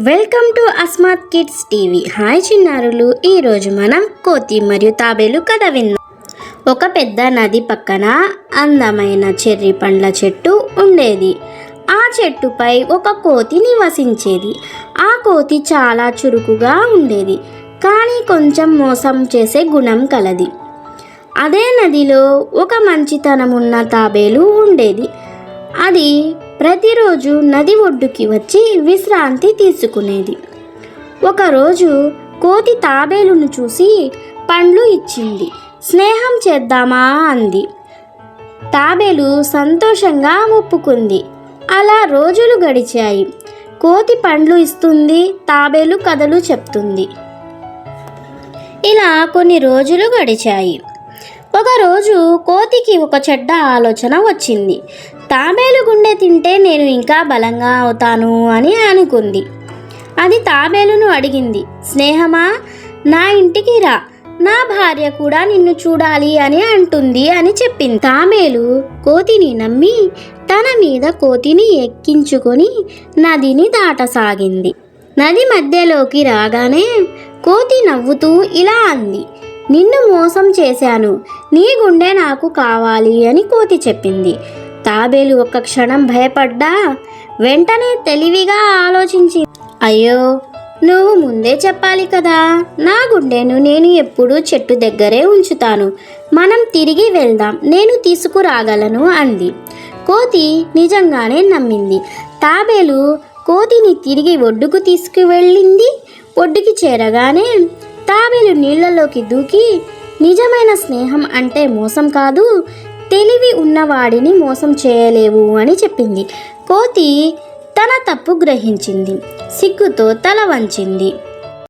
Welcome to Asmat kids TV. Hi చిన్నారులు, ఈరోజు మనం కోతి మరియు తాబేలు కథ విందాం. ఒక పెద్ద నది పక్కన అందమైన చెర్రీ పండ్ల చెట్టు ఉండేది. ఆ చెట్టుపై ఒక కోతి నివసించేది. ఆ కోతి చాలా చురుకుగా ఉండేది, కానీ కొంచెం మోసం చేసే గుణం కలది. అదే నదిలో ఒక మంచితనమున్న తాబేలు ఉండేది. అది ప్రతిరోజు నది ఒడ్డుకి వచ్చి విశ్రాంతి తీసుకునేది. ఒకరోజు కోతి తాబేలును చూసి పండ్లు ఇచ్చింది. స్నేహం చేద్దామా అంది. తాబేలు సంతోషంగా ఒప్పుకుంది. అలా రోజులు గడిచాయి. కోతి పండ్లు ఇస్తుంది, తాబేలు కథలు చెప్తుంది. ఇలా కొన్ని రోజులు గడిచాయి. ఒకరోజు కోతికి ఒక చెడ్డ ఆలోచన వచ్చింది. తాబేలు గుండె తింటే నేను ఇంకా బలంగా అవుతాను అని అనుకుంది. అది తాబేలును అడిగింది, స్నేహమా, నా ఇంటికి రా, నా భార్య కూడా నిన్ను చూడాలి అని అంటుంది అని చెప్పింది. తాబేలు కోతిని నమ్మి తన మీద కోతిని ఎక్కించుకొని నదిని దాటసాగింది. నది మధ్యలోకి రాగానే కోతి నవ్వుతూ ఇలా అంది, నిన్ను మోసం చేశాను, నీ గుండె నాకు కావాలి అని కోతి చెప్పింది. తాబేలు ఒక్క క్షణం భయపడ్డా వెంటనే తెలివిగా ఆలోచించి, అయ్యో, నువ్వు ముందే చెప్పాలి కదా, నా గుండెను నేను ఎప్పుడూ చెట్టు దగ్గరే ఉంచుతాను, మనం తిరిగి వెళ్దాం, నేను తీసుకురాగలను అంది. కోతి నిజంగానే నమ్మింది. తాబేలు కోతిని తిరిగి ఒడ్డుకు తీసుకువెళ్ళింది. ఒడ్డుకి చేరగానే తాబేలు నీళ్లలోకి దూకి, నిజమైన స్నేహం అంటే మోసం కాదు, తెలివి ఉన్నవాడిని మోసం చేయలేవు అని చెప్పింది. కోతి తన తప్పు గ్రహించింది. సిగ్గుతో తల వంచింది.